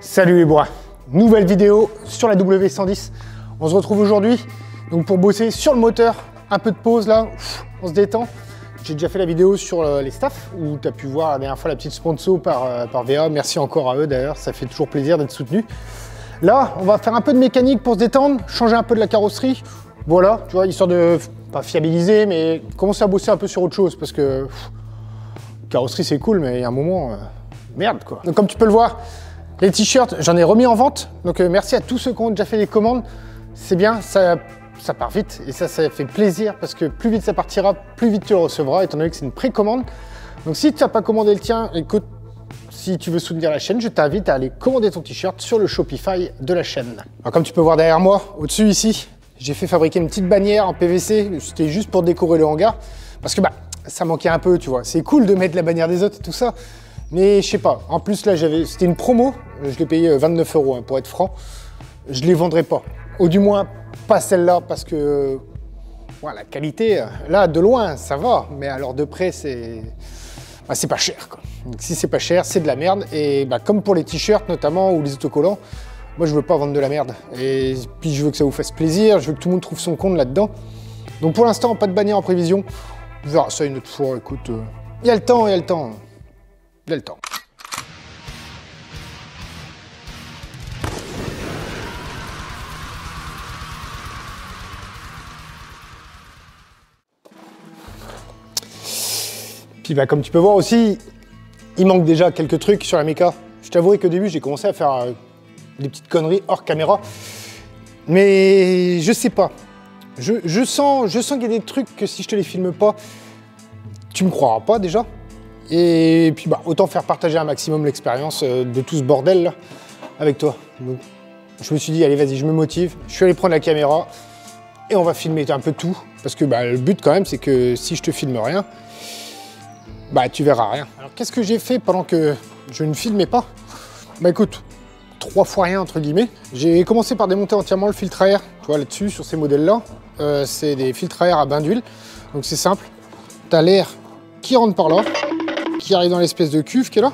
Salut les bois, nouvelle vidéo sur la W110. On se retrouve aujourd'hui donc pour bosser sur le moteur. Un peu de pause là, on se détend. J'ai déjà fait la vidéo sur les staffs où tu as pu voir la dernière fois la petite sponsor par VA. Merci encore à eux d'ailleurs, ça fait toujours plaisir d'être soutenu. Là, on va faire un peu de mécanique pour se détendre, changer un peu de la carrosserie. Voilà, tu vois, histoire de, pas fiabiliser, mais commencer à bosser un peu sur autre chose parce que carrosserie c'est cool, mais il y a un moment, merde quoi. Donc comme tu peux le voir, les t-shirts, j'en ai remis en vente, donc merci à tous ceux qui ont déjà fait les commandes. C'est bien, ça part vite et ça fait plaisir parce que plus vite ça partira, plus vite tu le recevras étant donné que c'est une précommande. Donc si tu n'as pas commandé le tien, écoute, si tu veux soutenir la chaîne, je t'invite à aller commander ton t-shirt sur le Shopify de la chaîne. Alors comme tu peux voir derrière moi, au-dessus ici, j'ai fait fabriquer une petite bannière en PVC, c'était juste pour décorer le hangar parce que ça manquait un peu, tu vois. C'est cool de mettre la bannière des autres et tout ça. Mais je sais pas, en plus là c'était une promo, je l'ai payé 29 € hein, pour être franc. Je les vendrai pas, ou du moins pas celle-là parce que la qualité, là de loin ça va, mais alors de près c'est pas cher quoi. Donc si c'est pas cher, c'est de la merde et comme pour les t-shirts notamment ou les autocollants, moi je veux pas vendre de la merde et puis je veux que ça vous fasse plaisir, je veux que tout le monde trouve son compte là-dedans. Donc pour l'instant pas de bannière en prévision, on verra ça une autre fois, écoute, il y a le temps, il y a le temps. Le temps. Puis comme tu peux voir aussi, il manque déjà quelques trucs sur la méca. Je t'avouerai qu'au début j'ai commencé à faire des petites conneries hors caméra, mais je sais pas. Je sens qu'il y a des trucs que si je te les filme pas, tu me croiras pas déjà. Et puis autant faire partager un maximum l'expérience de tout ce bordel là avec toi. Donc, je me suis dit allez vas-y, je me motive, je suis allé prendre la caméra et on va filmer un peu tout parce que le but quand même c'est que si je te filme rien, tu verras rien. Alors qu'est-ce que j'ai fait pendant que je ne filmais pas? Écoute, 3 fois rien entre guillemets. J'ai commencé par démonter entièrement le filtre à air, tu vois là-dessus sur ces modèles là. C'est des filtres à air à bain d'huile, donc c'est simple. Tu as l'air qui rentre par là, qui arrive dans l'espèce de cuve qui est là,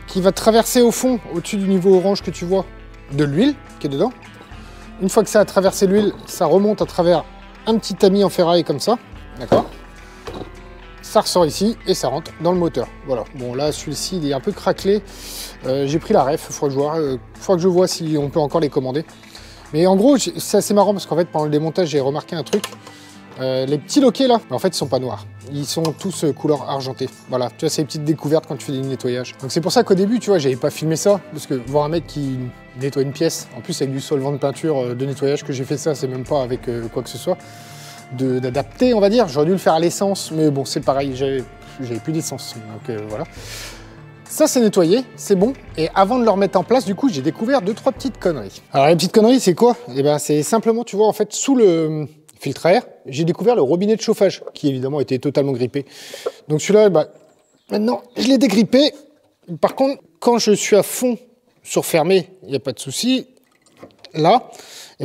qui va traverser au fond, au-dessus du niveau orange que tu vois, de l'huile qui est dedans. Une fois que ça a traversé l'huile, ça remonte à travers un petit tamis en ferraille comme ça, d'accord? Ça ressort ici et ça rentre dans le moteur. Voilà, bon là celui-ci il est un peu craquelé, j'ai pris la ref, il faudra que je vois si on peut encore les commander. Mais en gros, c'est assez marrant parce qu'en fait pendant le démontage j'ai remarqué un truc. Les petits loquets là, en fait ils sont pas noirs, ils sont tous couleur argentée. Voilà, tu vois, c'est les petites découvertes quand tu fais du nettoyage. Donc c'est pour ça qu'au début, tu vois, j'avais pas filmé ça, parce que voir un mec qui nettoie une pièce, en plus avec du solvant de peinture de nettoyage que j'ai fait ça, c'est même pas avec quoi que ce soit, d'adapter on va dire. J'aurais dû le faire à l'essence, mais bon c'est pareil, j'avais plus d'essence, donc voilà. Ça c'est nettoyé, c'est bon, et avant de le remettre en place, du coup, j'ai découvert 2-3 petites conneries. Alors les petites conneries, c'est quoi? C'est simplement, tu vois, en fait, sous le filtre à air, j'ai découvert le robinet de chauffage qui évidemment était totalement grippé. Donc celui-là, maintenant je l'ai dégrippé. Par contre, quand je suis à fond sur fermé, il n'y a pas de souci. Là,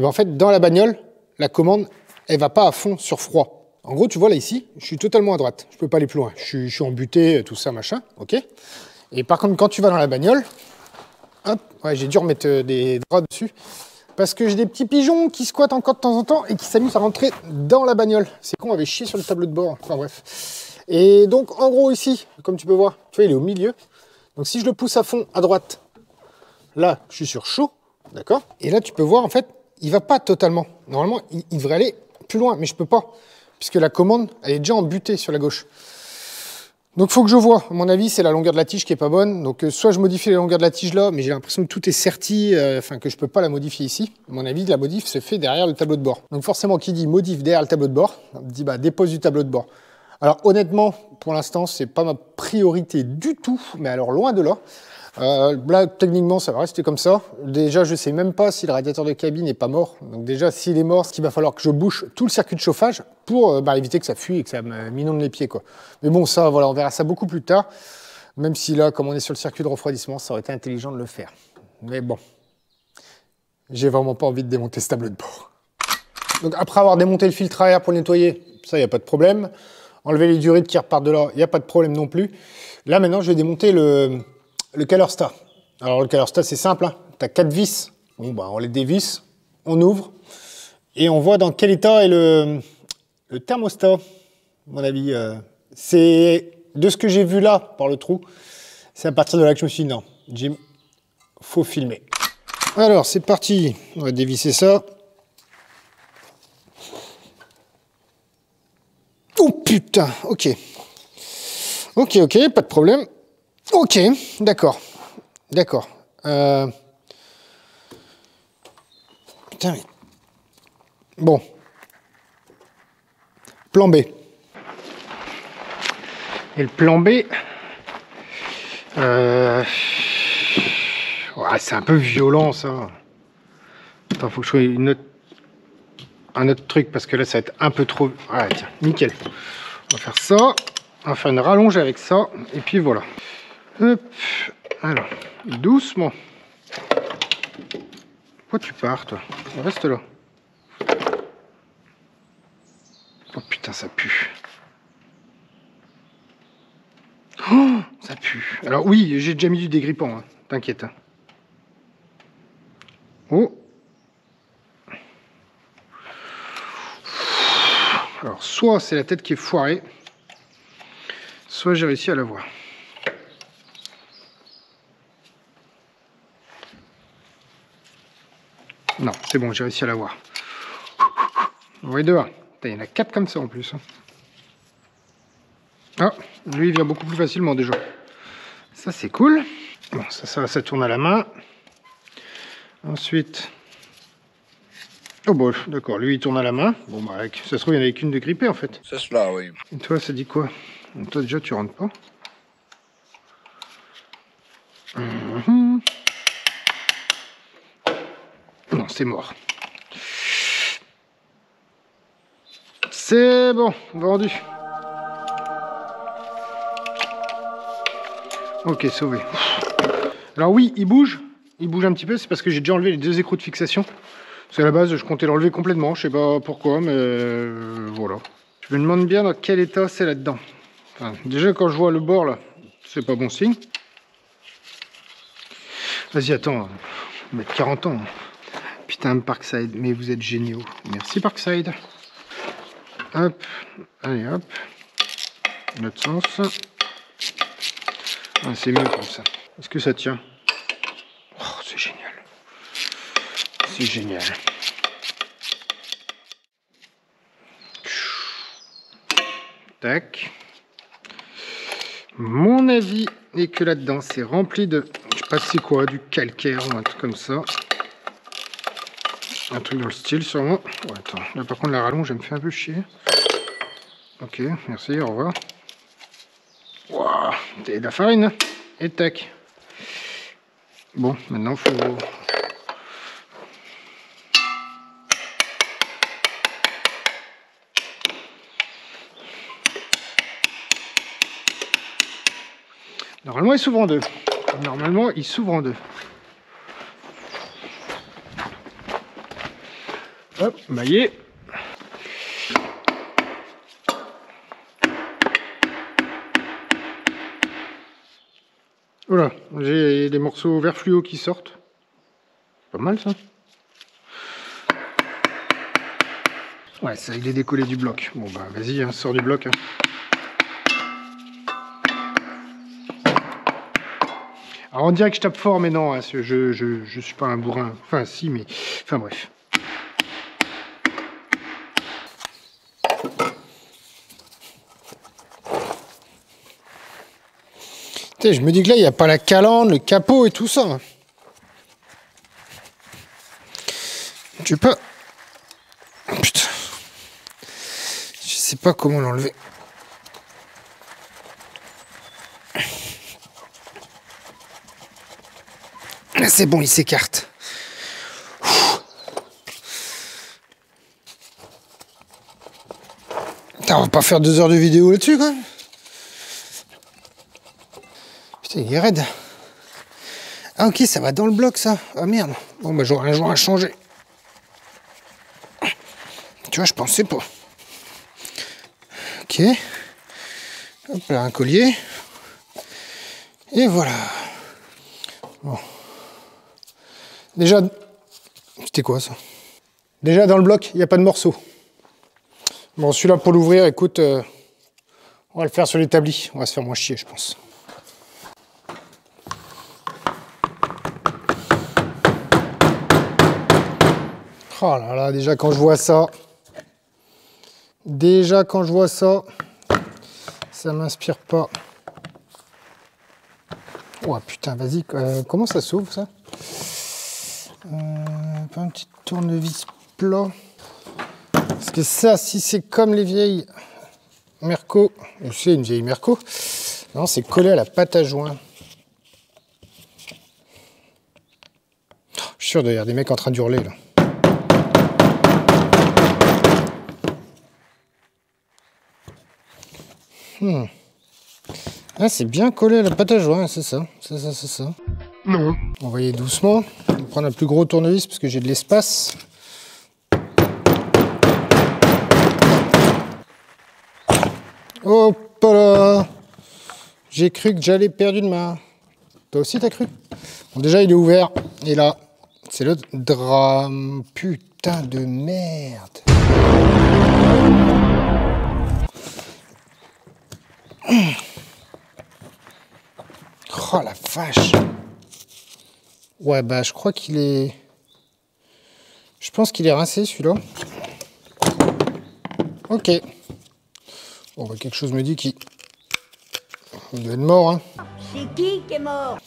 en fait, dans la bagnole, la commande, elle va pas à fond sur froid. En gros, tu vois là ici, je suis totalement à droite. Je peux pas aller plus loin. Je suis embuté, tout ça, machin, ok. Et par contre, quand tu vas dans la bagnole, hop, ouais, j'ai dû remettre des draps dessus. Parce que j'ai des petits pigeons qui squattent encore de temps en temps et qui s'amusent à rentrer dans la bagnole. C'est con, on avait chié sur le tableau de bord. Enfin bref. Et donc en gros ici, comme tu peux voir, tu vois il est au milieu. Donc si je le pousse à fond à droite, là je suis sur chaud, d'accord? Et là tu peux voir en fait, il va pas totalement. Normalement il devrait aller plus loin, mais je peux pas. Puisque la commande, elle est déjà embutée sur la gauche. Donc il faut que je vois, à mon avis c'est la longueur de la tige qui est pas bonne, donc soit je modifie la longueur de la tige là, mais j'ai l'impression que tout est serti, que je peux pas la modifier ici. À mon avis la modif se fait derrière le tableau de bord. Donc forcément qui dit modif derrière le tableau de bord, dit dépose du tableau de bord. Alors honnêtement, pour l'instant c'est pas ma priorité du tout, mais alors loin de là. Là, techniquement, ça va rester comme ça. Déjà, je sais même pas si le radiateur de cabine n'est pas mort. Donc déjà, s'il est mort, ce qu'il va falloir que je bouche tout le circuit de chauffage pour éviter que ça fuit et que ça m'inonde les pieds, quoi. Mais bon, ça, voilà, on verra ça beaucoup plus tard. Même si là, comme on est sur le circuit de refroidissement, ça aurait été intelligent de le faire. Mais bon, j'ai vraiment pas envie de démonter ce tableau de bord. Donc après avoir démonté le filtre à air pour le nettoyer, ça, il n'y a pas de problème. Enlever les durites qui repartent de là, il n'y a pas de problème non plus. Là, maintenant, je vais démonter le Calerstat. Alors, le Calerstat, c'est simple, hein. Tu as 4 vis. Bon, bah, on les dévisse, on ouvre, et on voit dans quel état est le thermostat, à mon avis. C'est de ce que j'ai vu là, par le trou, c'est à partir de là que je me suis dit, non, Jim, faut filmer. Alors, c'est parti. On va dévisser ça. Oh putain, ok. Ok, pas de problème. Ok, d'accord. D'accord. Putain, mais... Bon. Plan B. Et le plan B... Ouais, c'est un peu violent, ça. Attends, faut que je trouve un autre truc, parce que là, ça va être un peu trop... Ah, tiens, nickel. On va faire ça. On va faire une rallonge avec ça. Et puis, voilà. Hop. Alors, doucement. Pourquoi tu pars, toi? Reste là. Oh, putain, ça pue. Oh, ça pue. Alors, oui, j'ai déjà mis du dégrippant, hein. T'inquiète. Oh. Alors, soit c'est la tête qui est foirée, soit j'ai réussi à la voir. Non, c'est bon, j'ai réussi à la voir. Vous voyez dehors. Il y en a 4 comme ça en plus. Ah, lui il vient beaucoup plus facilement déjà. Ça c'est cool. Bon, ça tourne à la main. Ensuite... Oh bon, d'accord, lui il tourne à la main. Bon bah, ça se trouve il n'y en avait qu'une de grippée en fait. C'est cela, oui. Et toi, ça dit quoi? Toi déjà tu rentres pas. Non, c'est mort. C'est bon, vendu. Ok, sauvé. Alors oui, il bouge un petit peu, c'est parce que j'ai déjà enlevé les 2 écrous de fixation. Parce qu'à la base, je comptais l'enlever complètement, je sais pas pourquoi, mais voilà. Je me demande bien dans quel état c'est là-dedans. Enfin, déjà, quand je vois le bord là, c'est pas bon signe. Vas-y, attends, on va mettre 40 ans. Putain, Parkside, mais vous êtes géniaux. Merci Parkside. Hop, allez hop. L'autre sens. Ah, c'est mieux comme ça. Est-ce que ça tient? Oh, c'est génial. C'est génial. Tac. Mon avis est que là-dedans, c'est rempli de... Je sais pas c'est quoi, du calcaire ou un truc comme ça. Un truc dans le style sûrement. Oh, attends, là par contre la rallonge, elle me fait un peu chier. Ok, merci, au revoir. Waouh, et de la farine. Et tac. Bon, maintenant faut... Normalement, il s'ouvre en deux. Normalement, il s'ouvre en deux. Hop, maillé. Voilà, j'ai des morceaux vert fluo qui sortent. Pas mal ça. Ouais, ça il est décollé du bloc. Bon bah vas-y, hein, sors du bloc. Hein. Alors on dirait que je tape fort, mais non, hein, je suis pas un bourrin. Enfin si, mais... Enfin bref. Je me dis que là, il n'y a pas la calandre, le capot et tout ça. Tu peux... Putain. Je sais pas comment l'enlever. C'est bon, il s'écarte. Putain, on va pas faire 2 heures de vidéo là-dessus, quand même. Putain, il est raide. Ah ok, ça va dans le bloc, ça. Ah merde. Bon, bah j'aurai un joint à changer. Tu vois, je pensais pas. Ok. Hop là, un collier. Et voilà. Bon. Déjà, c'était quoi ça? Déjà dans le bloc, il n'y a pas de morceau. Bon, celui-là pour l'ouvrir, écoute, on va le faire sur l'établi. On va se faire moins chier, je pense. Oh là là, déjà quand je vois ça, ça m'inspire pas. Oh putain, vas-y, comment ça s'ouvre ça? Un petit tournevis plat. Parce que ça, si c'est comme les vieilles Merco, c'est une vieille Merco, non, c'est collé à la pâte à joint. Je suis sûr qu'il y a des mecs en train d'hurler là. Ah, c'est bien collé à la pâte à joint, c'est ça. C'est ça. Non. On va y aller doucement. On va prendre un plus gros tournevis parce que j'ai de l'espace. Hop là. J'ai cru que j'allais perdre une main. Toi aussi t'as cru? Bon, déjà il est ouvert. Et là, c'est le drame. Putain de merde. Oh la vache. Ouais bah je crois qu'il est... Je pense qu'il est rincé celui-là. Ok. Bon bah quelque chose me dit qu'il doit être mort hein. C'est qui est mort?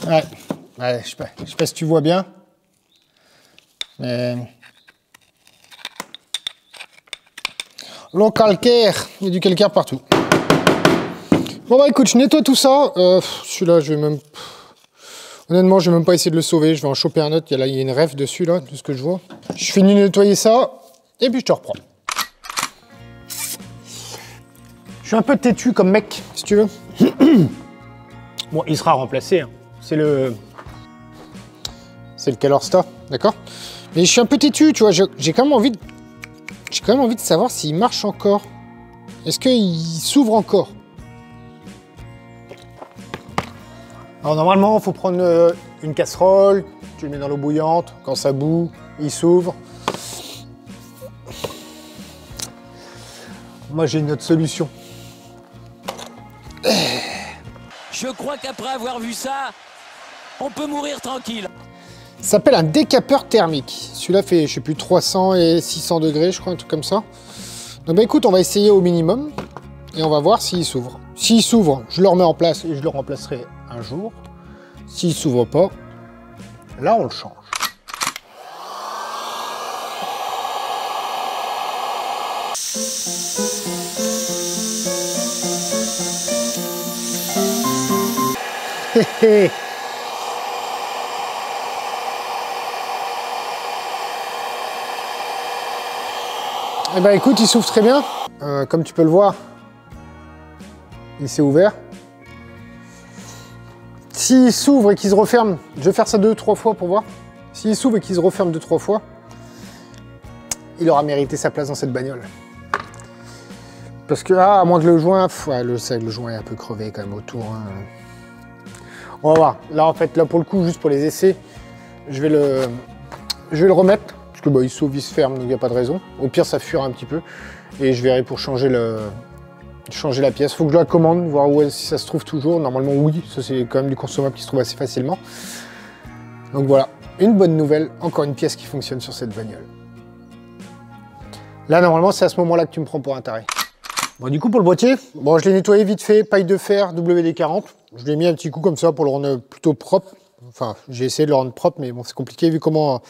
Ouais, je sais pas si tu vois bien. Mais... L'eau calcaire, il y a du calcaire partout. Bon bah écoute, je nettoie tout ça. Celui-là, je vais même... Honnêtement, je vais même pas essayer de le sauver. Je vais en choper un autre. Il y a une ref dessus, là, de ce que je vois. Je finis de nettoyer ça, et puis je te reprends. Je suis un peu têtu comme mec, si tu veux. Bon, il sera remplacé. Hein. C'est le Calorsta, d'accord? Mais je suis un peu têtu, tu vois. J'ai quand même envie de savoir s'il marche encore. Est-ce qu'il s'ouvre encore? Alors normalement, il faut prendre une casserole, tu le mets dans l'eau bouillante, quand ça bout, il s'ouvre. Moi, j'ai une autre solution. Je crois qu'après avoir vu ça, on peut mourir tranquille. Ça s'appelle un décapeur thermique. Celui-là fait, je sais plus, 300 et 600 degrés, je crois, un truc comme ça. Donc bah écoute, on va essayer au minimum et on va voir s'il s'ouvre. S'il s'ouvre, je le remets en place et je le remplacerai un jour. S'il s'ouvre pas, là on le change. Eh ben écoute, il s'ouvre très bien. Comme tu peux le voir, il s'est ouvert. S'il s'ouvre et qu'il se referme, je vais faire ça 2-3 fois pour voir. S'il s'ouvre et qu'il se referme 2-3 fois, il aura mérité sa place dans cette bagnole. Parce que, à moins que le joint, ouais, le joint est un peu crevé quand même autour. Hein. On va voir. Là, en fait, là pour le coup, juste pour les essais, je vais le remettre. Parce que bah, il s'ouvre, il se ferme, donc il n'y a pas de raison. Au pire, ça fuira un petit peu. Et je verrai pour changer la pièce. Il faut que je la commande, voir si ça se trouve toujours. Normalement, oui. Ça, c'est quand même du consommable qui se trouve assez facilement. Donc voilà, une bonne nouvelle. Encore une pièce qui fonctionne sur cette bagnole. Là, normalement, c'est à ce moment-là que tu me prends pour un taré. Bon, du coup, pour le boîtier, bon, je l'ai nettoyé vite fait. Paille de fer WD-40. Je lui ai mis un petit coup comme ça pour le rendre plutôt propre. Enfin, j'ai essayé de le rendre propre, mais bon, c'est compliqué vu comment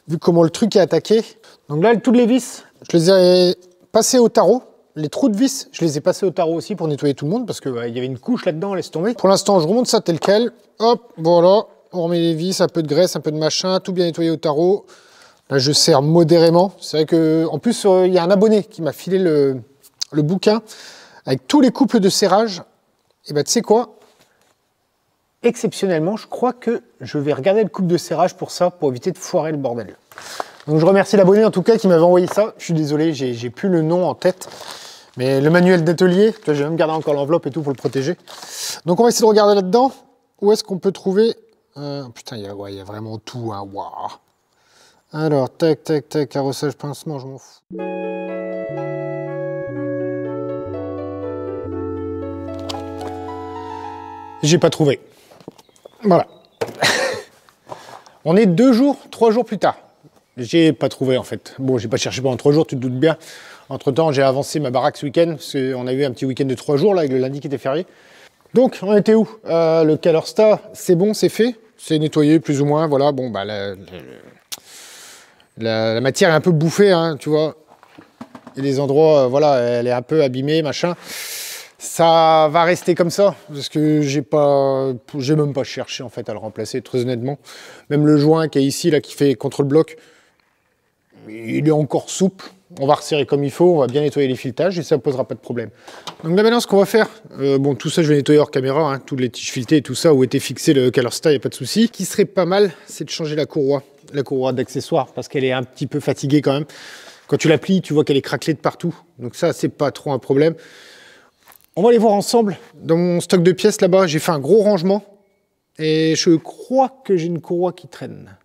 le truc est attaqué. Donc là, toutes les vis, je les ai passées au tarot. Les trous de vis, je les ai passés au tarot aussi pour nettoyer tout le monde parce qu'il y avait une couche là-dedans, laisse tomber. Pour l'instant, je remonte ça tel quel. Hop, voilà. On remet les vis, un peu de graisse, un peu de machin, tout bien nettoyé au tarot. Là, je serre modérément. C'est vrai que, en plus, il y a un abonné qui m'a filé le bouquin avec tous les couples de serrage. Et ben, tu sais quoi? Exceptionnellement, je crois que je vais regarder le couple de serrage pour ça, pour éviter de foirer le bordel. Donc je remercie l'abonné en tout cas qui m'avait envoyé ça. Je suis désolé, j'ai plus le nom en tête. Mais le manuel d'atelier, j'ai même gardé encore l'enveloppe et tout pour le protéger. Donc on va essayer de regarder là-dedans. Où est-ce qu'on peut trouver... putain, il y a vraiment tout, hein. Waouh. Alors, tac, tac, tac, carrossage, pincement, je m'en fous. J'ai pas trouvé. Voilà. On est 2 jours, 3 jours plus tard. J'ai pas trouvé en fait. Bon, j'ai pas cherché pendant 3 jours, tu te doutes bien. Entre temps, j'ai avancé ma baraque ce week-end, parce qu'on a eu un petit week-end de 3 jours là, avec le lundi qui était férié. Donc, on était où? Le Colorsta, c'est bon, c'est fait. C'est nettoyé plus ou moins, voilà. Bon, bah, la matière est un peu bouffée, hein, tu vois. Il y a des endroits, voilà, elle est un peu abîmée, machin. Ça va rester comme ça, parce que j'ai même pas cherché en fait à le remplacer, très honnêtement. Même le joint qui est ici, là, qui fait contre le bloc, il est encore souple. On va resserrer comme il faut, on va bien nettoyer les filetages et ça ne posera pas de problème. Donc là maintenant, ce qu'on va faire, bon, tout ça je vais nettoyer hors caméra, hein, toutes les tiges filetées et tout ça, où était fixé le Colorsta, il n'y a pas de souci. Ce qui serait pas mal, c'est de changer la courroie d'accessoire, parce qu'elle est un petit peu fatiguée quand même. Quand tu la plies, tu vois qu'elle est craquelée de partout. Donc ça, c'est pas trop un problème. On va aller voir ensemble. Dans mon stock de pièces là-bas, j'ai fait un gros rangement. Et je crois que j'ai une courroie qui traîne.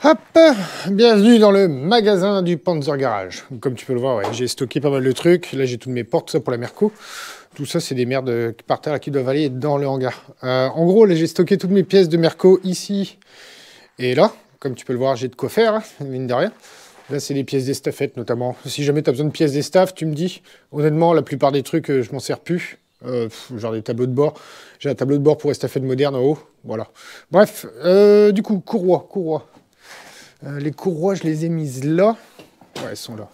Hop, bienvenue dans le magasin du Panzer Garage. Comme tu peux le voir, ouais, j'ai stocké pas mal de trucs. Là, j'ai toutes mes portes, tout ça pour la Merco. Tout ça, c'est des merdes par terre qui doivent aller dans le hangar. En gros, là, j'ai stocké toutes mes pièces de Merco ici et là. Comme tu peux le voir, j'ai de quoi faire, hein, mine de rien. Là, c'est des pièces d'estafette, notamment. Si jamais tu as besoin de pièces d'estaf, tu me dis. Honnêtement, la plupart des trucs, je m'en sers plus. Genre des tableaux de bord. J'ai un tableau de bord pour estafette moderne en haut. Voilà. Bref, du coup, courroie. Les courroies, je les ai mises là. Ouais, elles sont là.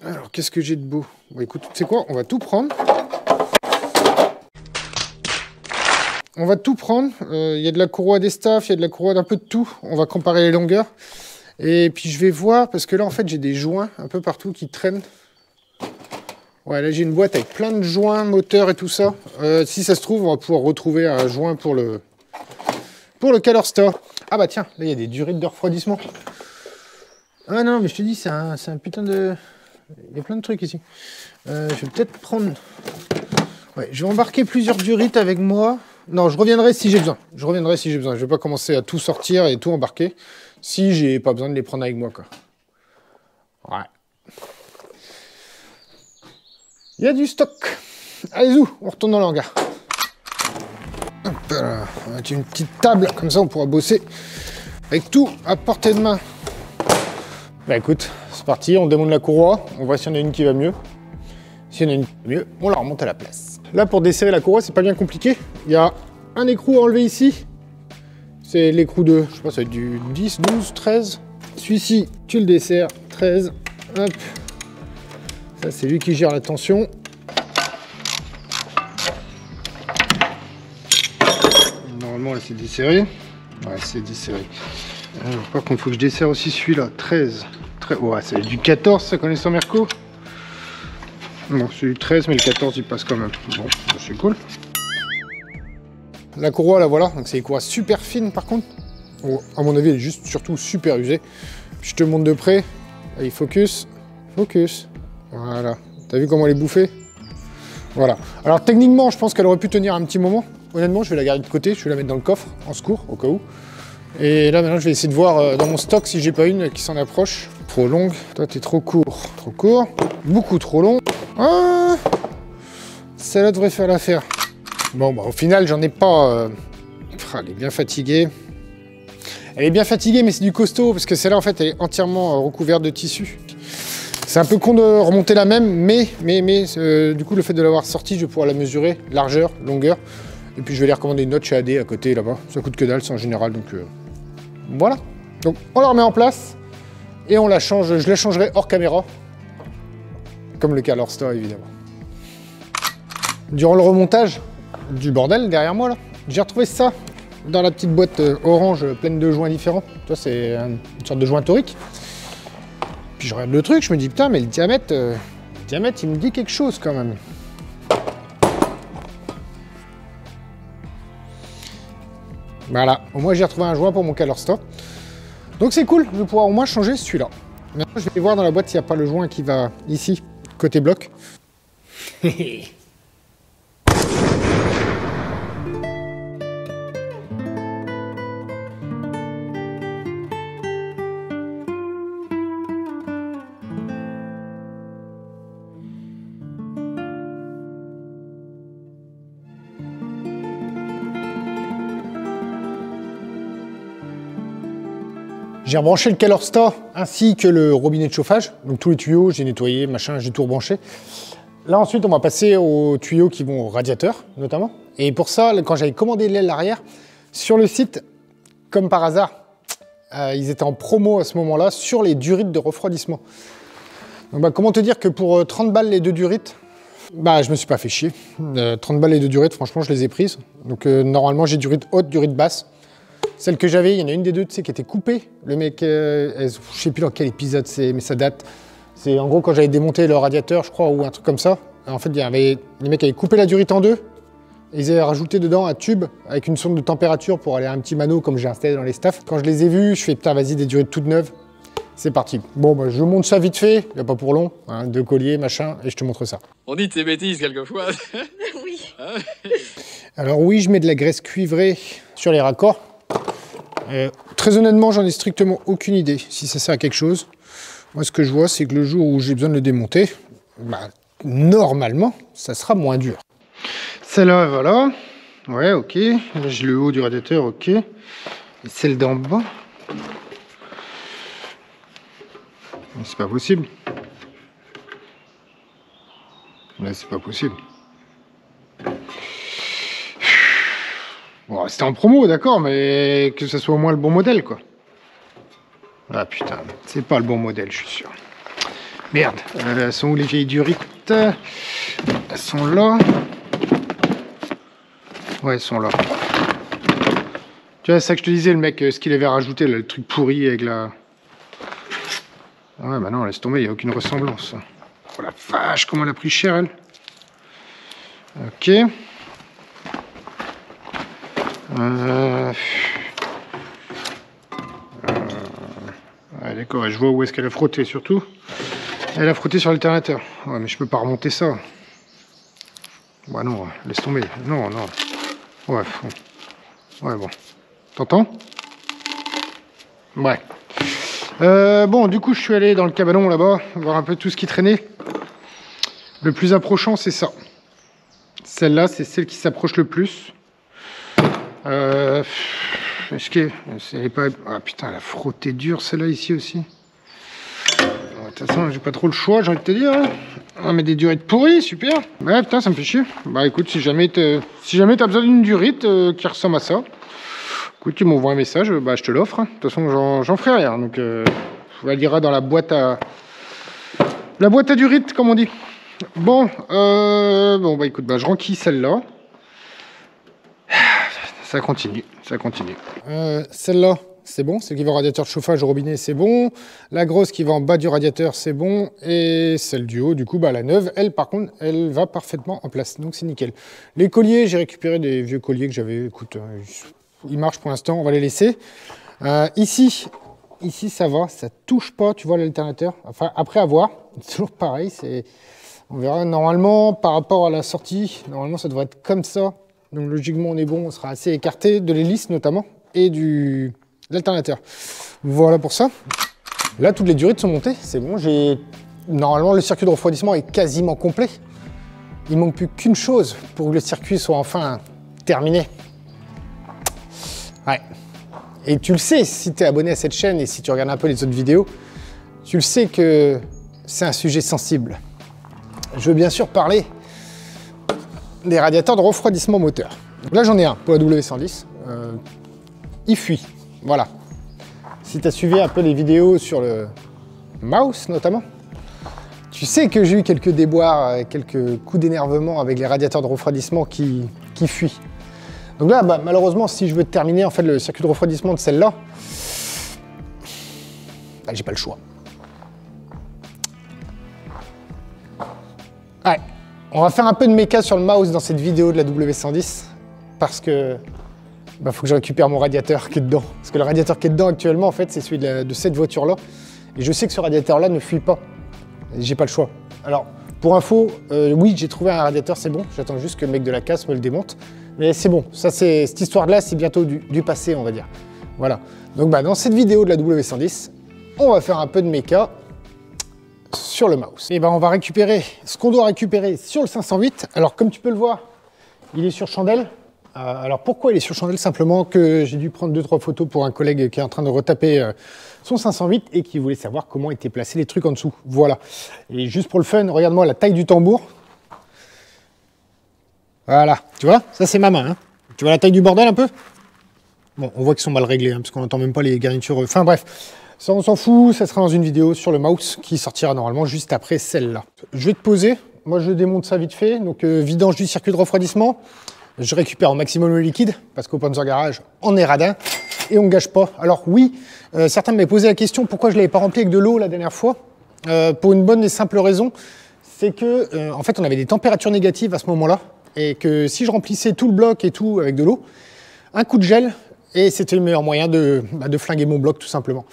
Alors, qu'est-ce que j'ai de beau? Bon, écoute, tu sais quoi? On va tout prendre. On va tout prendre. Il y a de la courroie d'estaf, il y a de la courroie d'un peu de tout. On va comparer les longueurs. Et puis, je vais voir, parce que là, en fait, j'ai des joints un peu partout qui traînent. Ouais, là, j'ai une boîte avec plein de joints, moteurs et tout ça. Si ça se trouve, on va pouvoir retrouver un joint pour le Colorsta. Ah bah tiens, là il y a des durées de refroidissement. Ah non, mais je te dis, c'est un putain de... Il y a plein de trucs ici. Je vais peut-être prendre... Ouais, je vais embarquer plusieurs durites avec moi. Non, je reviendrai si j'ai besoin. Je vais pas commencer à tout sortir et tout embarquer si j'ai pas besoin de les prendre avec moi, quoi. Ouais. Il y a du stock. Allez, on retourne dans le hangar. Hop là, on va mettre une petite table, comme ça on pourra bosser avec tout à portée de main. Bah écoute, c'est parti, on démonte la courroie, on voit s'il y en a une qui va mieux. S'il y en a une qui va mieux, on la remonte à la place. Là pour desserrer la courroie, c'est pas bien compliqué. Il y a un écrou à enlever ici. C'est l'écrou de, je sais pas, ça va être du 10, 12, 13. Celui-ci, tu le desserres, 13. Hop. Ça c'est lui qui gère la tension. Normalement, là, c'est desserré. Ouais, c'est desserré. Alors, par contre, il faut que je desserre aussi celui-là. 13. Ouais, c'est du 14, ça, connaissant Merco. Bon, c'est du 13, mais le 14, il passe quand même. Bon, c'est cool. La courroie, là, voilà. Donc, c'est une courroie super fine, par contre. Bon, à mon avis, elle est juste, surtout, super usée. Puis, je te montre de près. Allez, focus. Voilà. T'as vu comment elle est bouffée? Voilà. Alors, techniquement, je pense qu'elle aurait pu tenir un petit moment. Honnêtement, je vais la garder de côté, je vais la mettre dans le coffre, en secours, au cas où. Et là, maintenant, je vais essayer de voir dans mon stock si j'ai pas une qui s'en approche. Trop longue. Toi, t'es trop court. Trop court. Beaucoup trop long. Ah, celle-là devrait faire l'affaire. Bon, bah, au final, j'en ai pas... Elle est bien fatiguée. Elle est bien fatiguée, mais c'est du costaud, parce que celle-là, en fait, elle est entièrement recouverte de tissu. C'est un peu con de remonter la même, mais du coup, le fait de l'avoir sortie, je vais pouvoir la mesurer, largeur, longueur. Et puis je vais les recommander une note chez AD à côté là-bas. Ça coûte que dalle, c'est en général, donc voilà. Donc on la remet en place. Et on la change, je la changerai hors caméra. Comme le cas Lorsta, évidemment. Durant le remontage du bordel derrière moi, là, j'ai retrouvé ça dans la petite boîte orange pleine de joints différents. Tu vois, c'est une sorte de joint torique. Puis je regarde le truc, je me dis putain, mais le diamètre, il me dit quelque chose quand même. Voilà, au moins j'ai retrouvé un joint pour mon Calorsta. Donc c'est cool, je vais pouvoir au moins changer celui-là. Maintenant je vais voir dans la boîte s'il n'y a pas le joint qui va ici, côté bloc. J'ai rebranché le Calorsta ainsi que le robinet de chauffage. Donc tous les tuyaux, j'ai nettoyé, machin, j'ai tout rebranché. Là ensuite, on va passer aux tuyaux qui vont au radiateur, notamment. Et pour ça, quand j'avais commandé l'aile arrière, sur le site, comme par hasard, ils étaient en promo à ce moment-là sur les durites de refroidissement. Donc comment te dire que pour 30 balles les deux durites, je me suis pas fait chier. 30 balles les deux durites, franchement, je les ai prises. Donc normalement, j'ai durite haute, durite basse. Celle que j'avais, il y en a une des deux, tu sais, qui était coupée. Le mec, je sais plus dans quel épisode c'est, mais ça date. C'est en gros quand j'avais démonté le radiateur, je crois, ou un truc comme ça. En fait, les mecs avaient coupé la durite en deux. Et ils avaient rajouté dedans un tube avec une sonde de température pour aller à un petit mano comme j'ai installé dans les staffs. Quand je les ai vus, je fais putain, vas-y, des durites toutes neuves. C'est parti. Bon, je monte ça vite fait, il n'y a pas pour long. Hein, 2 colliers, machin, et je te montre ça. On dit de ces bêtises quelquefois. Oui. Alors oui, je mets de la graisse cuivrée sur les raccords. Très honnêtement, j'en ai strictement aucune idée si ça sert à quelque chose. Moi, ce que je vois, c'est que le jour où j'ai besoin de le démonter, normalement, ça sera moins dur. Celle-là, voilà. Ouais, ok. Là, j'ai le haut du radiateur, ok. Et celle d'en bas. C'est pas possible. Là, c'est pas possible. Bon, c'était en promo, d'accord, mais que ce soit au moins le bon modèle, quoi. Ah putain, c'est pas le bon modèle, je suis sûr. Merde, elles sont où les vieilles durites? Elles sont là. Ouais, elles sont là. Tu vois, c'est ça que je te disais, le mec, ce qu'il avait rajouté, là, le truc pourri avec la... Ouais, bah non, laisse tomber, il n'y a aucune ressemblance. Oh la vache, comment elle a pris cher, elle. Ok. Ouais, d'accord, je vois où est-ce qu'elle a frotté surtout. Elle a frotté sur l'alternateur. Ouais, mais je peux pas remonter ça. Bah non, laisse tomber. Non, non. Ouais, ouais, bon. T'entends? Ouais. Bon, du coup, je suis allé dans le cabanon là-bas, voir un peu tout ce qui traînait. Le plus approchant, c'est ça. Celle-là, c'est celle qui s'approche le plus. Est-ce que elle est pas... Ah putain, elle a frotté dur celle-là ici aussi. De toute façon, j'ai pas trop le choix, j'ai envie de te dire. Hein. On met des durites pourries, super. Ouais, putain, ça me fait chier. Bah écoute, si jamais t'as besoin d'une durite qui ressemble à ça, écoute, tu m'envoies un message, bah je te l'offre. Hein. De toute façon, j'en ferai rien. Donc, on va lire dans la boîte à durites, comme on dit. Bon, bah écoute, bah je renquille celle-là. Ça continue, ça continue. Celle-là, c'est bon. Celle qui va au radiateur de chauffage au robinet, c'est bon. La grosse qui va en bas du radiateur, c'est bon. Et celle du haut, du coup, bah, la neuve, elle, par contre, elle va parfaitement en place. Donc, c'est nickel. Les colliers, j'ai récupéré des vieux colliers que j'avais. Écoute, ils marchent pour l'instant, on va les laisser. Ici, ça va. Ça touche pas, tu vois, l'alternateur. Enfin, après avoir, c'est toujours pareil. On verra. Normalement, par rapport à la sortie, normalement, ça devrait être comme ça. Donc logiquement on est bon, on sera assez écarté de l'hélice notamment et de l'alternateur. Voilà pour ça. Là toutes les durites sont montées, c'est bon. Normalement le circuit de refroidissement est quasiment complet. Il manque plus qu'une chose pour que le circuit soit enfin terminé. Ouais. Et tu le sais, si tu es abonné à cette chaîne et si tu regardes un peu les autres vidéos, tu le sais que c'est un sujet sensible. Je veux bien sûr parler des radiateurs de refroidissement moteur. Donc là j'en ai un pour la W110, il fuit, voilà. Si tu as suivi un peu les vidéos sur mouse notamment. Tu sais que j'ai eu quelques déboires, quelques coups d'énervement avec les radiateurs de refroidissement qui fuient. Donc là, bah, malheureusement, si je veux terminer en fait, le circuit de refroidissement de celle-là, bah, j'ai pas le choix. Ouais, on va faire un peu de méca sur le mouse dans cette vidéo de la W110 parce que bah, faut que je récupère mon radiateur qui est dedans. Parce que le radiateur qui est dedans actuellement, en fait, c'est celui de cette voiture-là. Et je sais que ce radiateur-là ne fuit pas. J'ai pas le choix. Alors, pour info, oui, j'ai trouvé un radiateur, c'est bon. J'attends juste que le mec de la casse me le démonte. Mais c'est bon, ça, cette histoire-là, c'est bientôt du passé, on va dire. Voilà. Donc, bah, dans cette vidéo de la W110, on va faire un peu de méca sur le mouse. Et ben, on va récupérer ce qu'on doit récupérer sur le 508. Alors, comme tu peux le voir, il est sur chandelle. Alors, pourquoi il est sur chandelle? Simplement que j'ai dû prendre 2-3 photos pour un collègue qui est en train de retaper son 508 et qui voulait savoir comment étaient placés les trucs en dessous. Voilà. Et juste pour le fun, regarde-moi la taille du tambour. Voilà, tu vois, ça c'est ma main. Hein. Tu vois la taille du bordel un peu? Bon, on voit qu'ils sont mal réglés, hein, parce qu'on n'entend même pas les garnitures. Enfin bref, ça on s'en fout, ça sera dans une vidéo sur le mouse qui sortira normalement juste après celle-là. Je vais te poser, moi je démonte ça vite fait, donc vidange du circuit de refroidissement. Je récupère au maximum le liquide, parce qu'au Panzer Garage, on est radin et on ne gâche pas. Alors oui, certains m'avaient posé la question pourquoi je ne l'avais pas rempli avec de l'eau la dernière fois. Pour une bonne et simple raison, c'est que en fait on avait des températures négatives à ce moment-là. Et que si je remplissais tout le bloc et tout avec de l'eau, un coup de gel, et c'était le meilleur moyen de flinguer mon bloc tout simplement.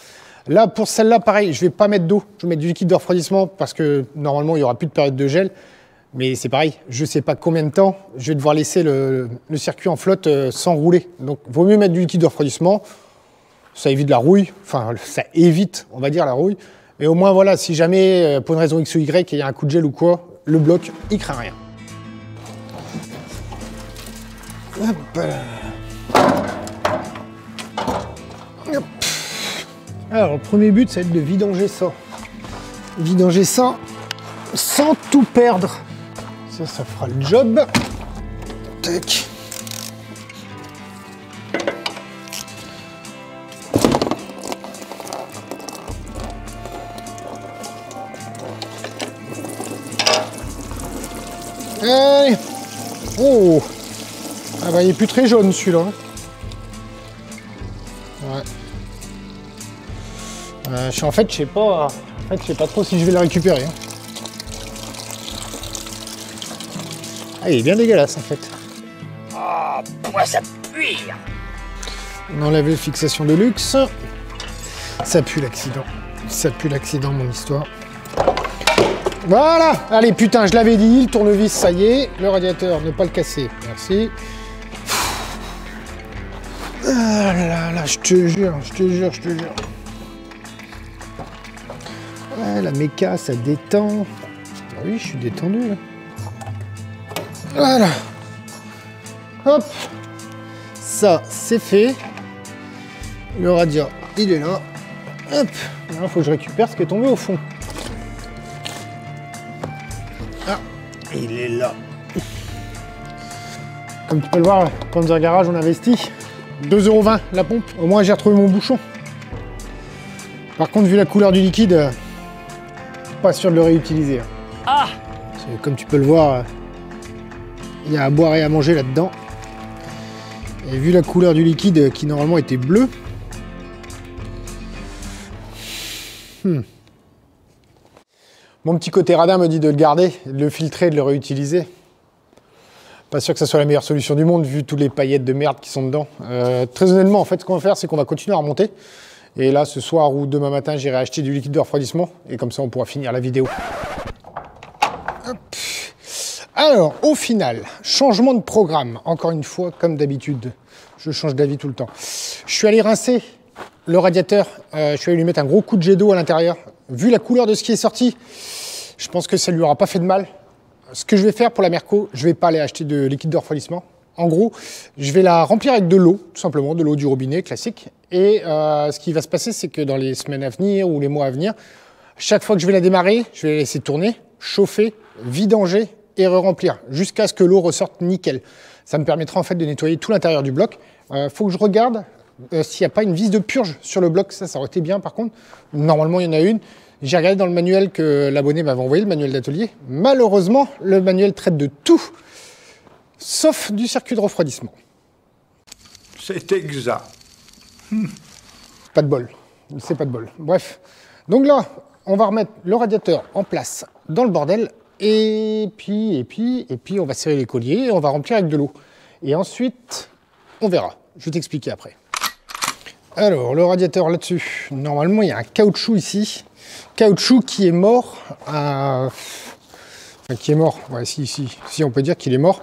Là, pour celle-là, pareil, je ne vais pas mettre d'eau, je vais mettre du liquide de refroidissement parce que normalement, il n'y aura plus de période de gel. Mais c'est pareil, je ne sais pas combien de temps, je vais devoir laisser le circuit en flotte sans rouler. Donc, vaut mieux mettre du liquide de refroidissement, ça évite la rouille, enfin, ça évite, on va dire, la rouille. Mais au moins, voilà, si jamais, pour une raison X ou Y, il y a un coup de gel ou quoi, le bloc, il craint rien. Hop. Hop. Alors, le premier but, ça va être de vidanger ça. Vidanger ça sans tout perdre. Ça fera le job. Tac. Allez. Oh. Ah bah il est plus très jaune celui-là. Ouais. En fait, je sais pas trop si je vais le récupérer. Hein. Ah, il est bien dégueulasse en fait. Oh, pourquoi ça pue? On enlève les fixations de luxe. Ça pue l'accident. Ça pue l'accident, mon histoire. Voilà. Allez, putain, je l'avais dit, le tournevis, ça y est. Le radiateur, ne pas le casser. Merci. Ah là là, je te jure. Ouais, la méca, ça détend. Ah oui, je suis détendu là. Voilà. Hop. Ça, c'est fait. Le radiateur, il est là. Hop. Maintenant, il faut que je récupère ce qui est tombé au fond. Ah, il est là. Comme tu peux le voir, Panzer Garage, on investit. 2,20 € la pompe. Au moins, j'ai retrouvé mon bouchon. Par contre, vu la couleur du liquide, pas sûr de le réutiliser. Ah! Comme tu peux le voir, il y a à boire et à manger là-dedans. Et vu la couleur du liquide qui normalement était bleu, mon petit côté radin me dit de le garder, de le filtrer, de le réutiliser. Pas sûr que ça soit la meilleure solution du monde vu toutes les paillettes de merde qui sont dedans. Très honnêtement, en fait, ce qu'on va faire, c'est qu'on va continuer à remonter. Et là, ce soir ou demain matin, j'irai acheter du liquide de refroidissement. Et comme ça, on pourra finir la vidéo. Hop. Alors, au final, changement de programme. Encore une fois, comme d'habitude, je change d'avis tout le temps. Je suis allé rincer le radiateur. Je suis allé lui mettre un gros coup de jet d'eau à l'intérieur. Vu la couleur de ce qui est sorti, je pense que ça ne lui aura pas fait de mal. Ce que je vais faire pour la Merco, je ne vais pas aller acheter de liquide de refroidissement. En gros, je vais la remplir avec de l'eau, tout simplement, de l'eau du robinet classique. Et ce qui va se passer, c'est que dans les semaines à venir ou les mois à venir, chaque fois que je vais la démarrer, je vais la laisser tourner, chauffer, vidanger et re-remplir jusqu'à ce que l'eau ressorte nickel. Ça me permettra en fait de nettoyer tout l'intérieur du bloc. Faut que je regarde s'il n'y a pas une vis de purge sur le bloc. Ça aurait été bien par contre. Normalement, il y en a une. J'ai regardé dans le manuel que l'abonné m'avait envoyé, le manuel d'atelier. Malheureusement, le manuel traite de tout, sauf du circuit de refroidissement. C'est exact. Pas de bol, c'est pas de bol. Bref, donc là, on va remettre le radiateur en place dans le bordel, et puis on va serrer les colliers, et on va remplir avec de l'eau. Et ensuite, on verra. Je vais t'expliquer après. Alors, le radiateur là-dessus, normalement, il y a un caoutchouc ici. Caoutchouc qui est mort. Enfin, qui est mort. Ouais, si, on peut dire qu'il est mort.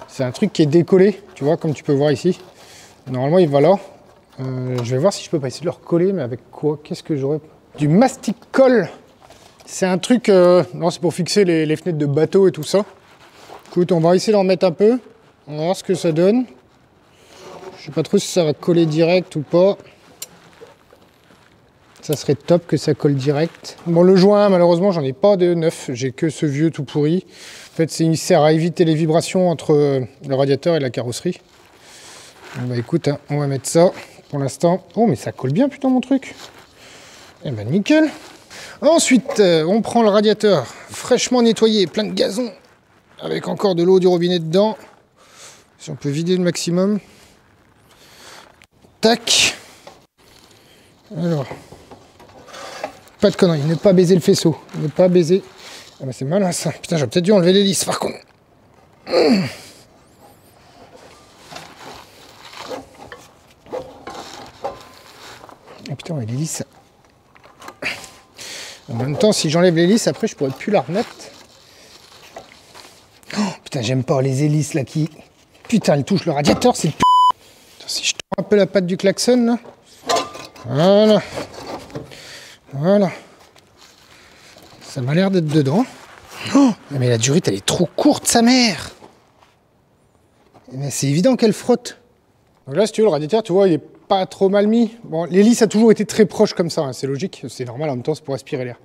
C'est un truc qui est décollé, tu vois, comme tu peux voir ici. Normalement, il va là. Je vais voir si je peux pas essayer de le recoller, mais avec quoi? Qu'est-ce que j'aurais? Du mastic colle. C'est un truc... non, c'est pour fixer les fenêtres de bateau et tout ça. Écoute, on va essayer d'en mettre un peu. On va voir ce que ça donne. Je sais pas trop si ça va coller direct ou pas. Ça serait top que ça colle direct. Bon, le joint, malheureusement, j'en ai pas de neuf. J'ai que ce vieux tout pourri. En fait, il sert à éviter les vibrations entre le radiateur et la carrosserie. Bon, bah écoute, hein, on va mettre ça pour l'instant. Oh, mais ça colle bien, putain, mon truc. Eh ben, nickel. Ensuite, on prend le radiateur fraîchement nettoyé, plein de gazon, avec encore de l'eau du robinet dedans. Si on peut vider le maximum. Tac. Alors. Pas de conneries, ne pas baiser le faisceau. Ne pas baiser. Ah bah c'est malin ça. Putain, j'aurais peut-être dû enlever l'hélice par contre. Ah putain, ouais, l'hélice. En même temps, si j'enlève l'hélice, après je pourrais plus la remettre. Oh, putain, j'aime pas les hélices là qui. Putain, elles touchent le radiateur, c'est le p. Si je tourne un peu la patte du klaxon là. Voilà. Voilà. Ça m'a l'air d'être dedans. Oh, mais la durite, elle est trop courte, sa mère. C'est évident qu'elle frotte. Donc là, si tu veux, le radiateur, tu vois, il est pas trop mal mis. Bon, l'hélice a toujours été très proche comme ça, hein, c'est logique, c'est normal, en même temps, c'est pour aspirer l'air.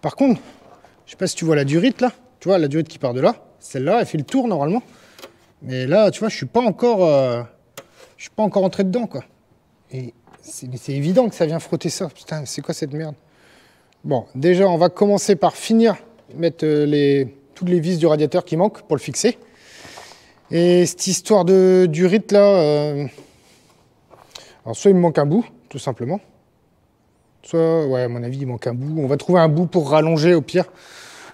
Par contre, je sais pas si tu vois la durite, là. Tu vois, la durite qui part de là. Celle-là, elle fait le tour, normalement. Mais là, tu vois, je suis pas encore entré dedans, quoi. Et c'est évident que ça vient frotter ça. Putain, c'est quoi cette merde? Bon, déjà, on va commencer par finir, mettre toutes les vis du radiateur qui manquent pour le fixer. Et cette histoire de durite, là, alors soit il me manque un bout, tout simplement. Soit, ouais, à mon avis, il manque un bout. On va trouver un bout pour rallonger, au pire.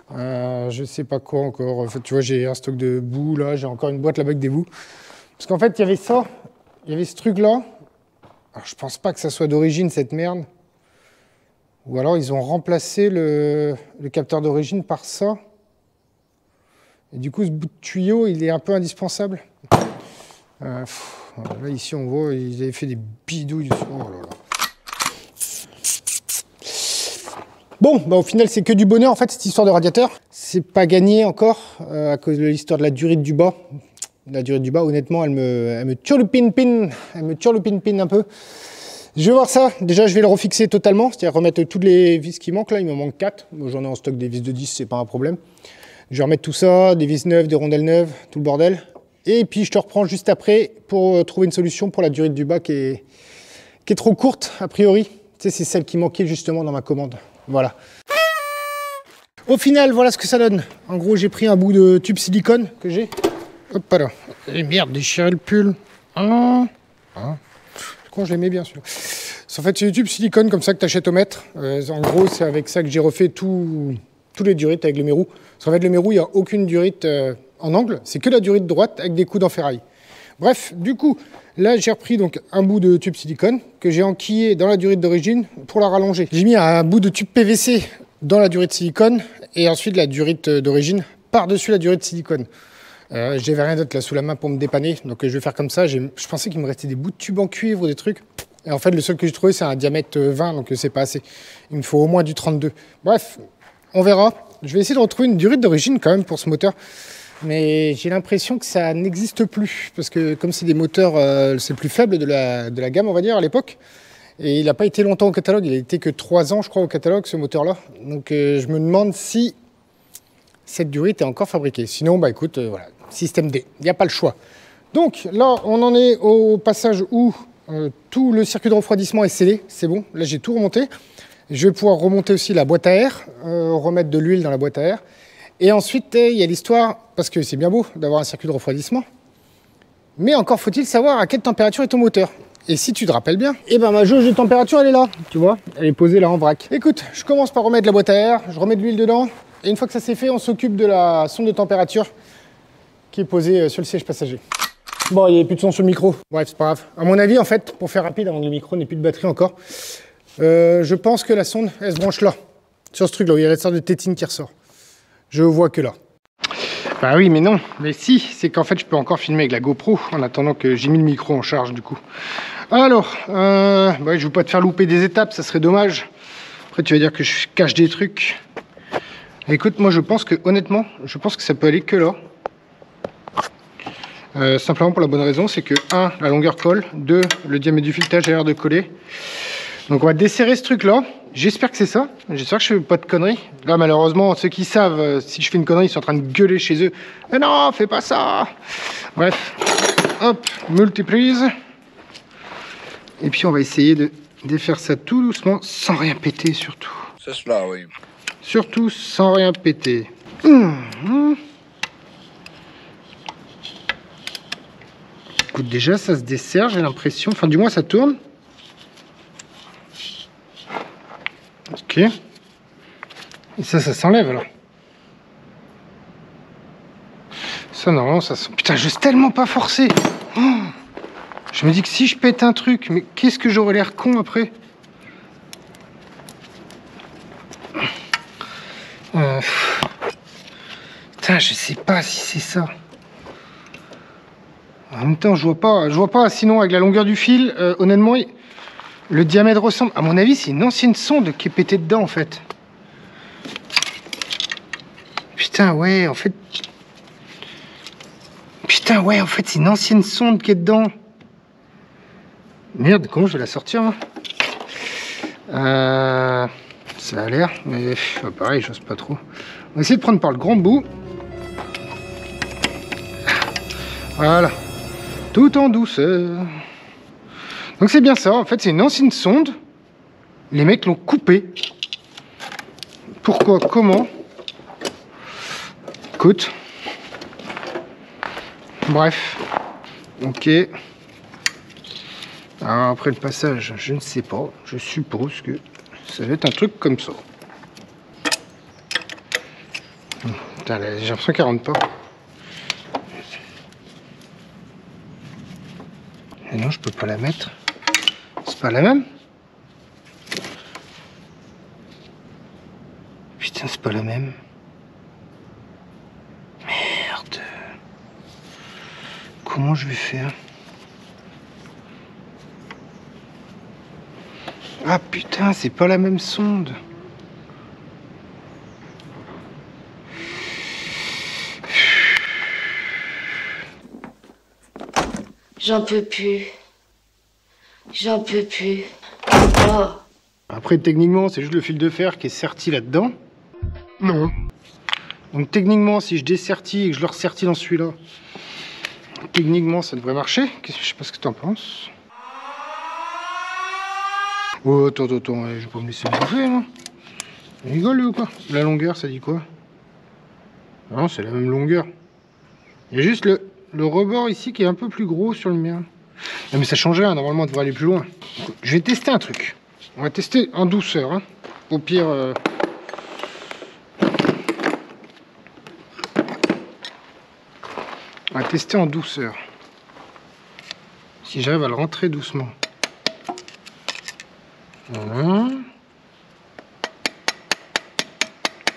Je sais pas quoi encore. En fait, tu vois, j'ai un stock de bouts, là. J'ai encore une boîte là-bas avec des bouts. Parce qu'en fait, il y avait ça. Il y avait ce truc-là. Alors, je pense pas que ça soit d'origine, cette merde. Ou alors, ils ont remplacé le capteur d'origine par ça. Et du coup, ce bout de tuyau, il est un peu indispensable. Là, ici, on voit, ils avaient fait des bidouilles dessus. Oh là là. Bon, bah, au final, c'est que du bonheur, en fait, cette histoire de radiateur. C'est pas gagné encore, à cause de l'histoire de la durite du bas. La durite du bas, honnêtement, elle me turlupine-pine. Elle me turlupine-pine un peu. Je vais voir ça. Déjà, je vais le refixer totalement, c'est-à-dire remettre toutes les vis qui manquent. Là, il me manque 4. Moi, j'en ai en stock des vis de 10, c'est pas un problème. Je vais remettre tout ça, des vis neuves, des rondelles neuves, tout le bordel. Et puis, je te reprends juste après pour trouver une solution pour la durite du bas qui est trop courte, a priori. Tu sais, c'est celle qui manquait justement dans ma commande. Voilà. Au final, voilà ce que ça donne. En gros, j'ai pris un bout de tube silicone que j'ai. Hop là. Et merde, déchirer le pull. Quand je l'aimais bien celui-là. En fait, c'est du tube silicone comme ça que tu achètes au mètre. En gros, c'est avec ça que j'ai refait tous les durites avec le mérou. Parce qu'en fait, le mérou, il n'y a aucune durite en angle. C'est que la durite droite avec des coudes en ferraille. Bref, du coup, là, j'ai repris donc un bout de tube silicone que j'ai enquillé dans la durite d'origine pour la rallonger. J'ai mis un bout de tube PVC dans la durite silicone et ensuite la durite d'origine par-dessus la durite silicone. J'avais rien d'autre là sous la main pour me dépanner, donc je vais faire comme ça. Je pensais qu'il me restait des bouts de tube en cuivre ou des trucs. Et en fait, le seul que j'ai trouvé, c'est un diamètre 20, donc c'est pas assez. Il me faut au moins du 32. Bref, on verra. Je vais essayer de retrouver une durite d'origine quand même pour ce moteur. Mais j'ai l'impression que ça n'existe plus. Parce que comme c'est des moteurs, c'est le plus faible de la gamme, on va dire, à l'époque. Et il n'a pas été longtemps au catalogue. Il a été que 3 ans, je crois, au catalogue, ce moteur-là. Donc je me demande si cette durite est encore fabriquée. Sinon, bah écoute, voilà, système D. Il n'y a pas le choix. Donc là, on en est au passage où tout le circuit de refroidissement est scellé. C'est bon. Là, j'ai tout remonté. Je vais pouvoir remonter aussi la boîte à air, remettre de l'huile dans la boîte à air. Et ensuite, il y a l'histoire, parce que c'est bien beau d'avoir un circuit de refroidissement, mais encore faut-il savoir à quelle température est ton moteur. Et si tu te rappelles bien, eh ben ma jauge de température, elle est là, tu vois, elle est posée là en vrac. Écoute, je commence par remettre la boîte à air, je remets de l'huile dedans, et une fois que ça c'est fait, on s'occupe de la sonde de température qui est posée sur le siège passager. Bon, il n'y avait plus de son sur le micro. Bref, c'est pas grave. À mon avis, en fait, pour faire rapide, avant que le micro n'ait plus de batterie encore, je pense que la sonde, elle se branche là, sur ce truc-là, où il y a la sorte de tétine qui ressort. Je vois que là. Bah oui, mais non. Mais si, c'est qu'en fait, je peux encore filmer avec la GoPro, en attendant que j'ai mis le micro en charge, du coup. Alors, je veux pas te faire louper des étapes, ça serait dommage. Après, tu vas dire que je cache des trucs. Écoute, moi, je pense que, honnêtement, je pense que ça peut aller que là. Simplement pour la bonne raison, c'est que 1, la longueur colle, 2, le diamètre du filetage a l'air de coller. Donc on va desserrer ce truc là, j'espère que c'est ça, j'espère que je fais pas de conneries. Là malheureusement, ceux qui savent, si je fais une connerie, ils sont en train de gueuler chez eux. Mais non, fais pas ça. Bref, hop, multiprise. Et puis on va essayer de défaire ça tout doucement, sans rien péter surtout. C'est cela, oui. Surtout sans rien péter. Écoute, déjà ça se dessert, j'ai l'impression, enfin du moins ça tourne. Ok. Et ça s'enlève alors. Ça normalement ça sent... Putain, j'ose tellement pas forcer. Oh, je me dis que si je pète un truc, mais qu'est-ce que j'aurais l'air con après. Putain, je sais pas si c'est ça. En même temps, je vois pas. Sinon, avec la longueur du fil, honnêtement, le diamètre ressemble. À mon avis, c'est une ancienne sonde qui est pétée dedans, en fait. Putain, ouais, en fait. Putain, ouais, en fait, c'est une ancienne sonde qui est dedans. Merde, comment je vais la sortir, moi? Ça a l'air, mais pareil, j'ose pas trop. On va essayer de prendre par le grand bout. Voilà. Tout en douceur. Donc c'est bien ça, en fait c'est une ancienne sonde. Les mecs l'ont coupée. Pourquoi? Comment? Écoute. Bref. Ok. Alors après le passage, je ne sais pas. Je suppose que ça va être un truc comme ça. Putain, j'ai l'impression qu'elle rentre pas. Et non, je peux pas la mettre. C'est pas la même? Putain, c'est pas la même. Merde. Comment je vais faire? Ah putain, c'est pas la même sonde. J'en peux plus. J'en peux plus. Oh. Après, techniquement, c'est juste le fil de fer qui est serti là-dedans. Non. Donc, techniquement, si je dessertis et que je le ressertis dans celui-là, techniquement, ça devrait marcher. Je sais pas ce que tu en penses. Oh, attends, je vais pas me laisser bouffer, là. Il rigole, ou quoi? La longueur, ça dit quoi? Non, c'est la même longueur. Il y a juste le rebord ici qui est un peu plus gros sur le mien. Non mais ça change rien, normalement on devrait aller plus loin. Je vais tester un truc. On va tester en douceur. Hein. Au pire... On va tester en douceur. Si j'arrive à le rentrer doucement. Voilà.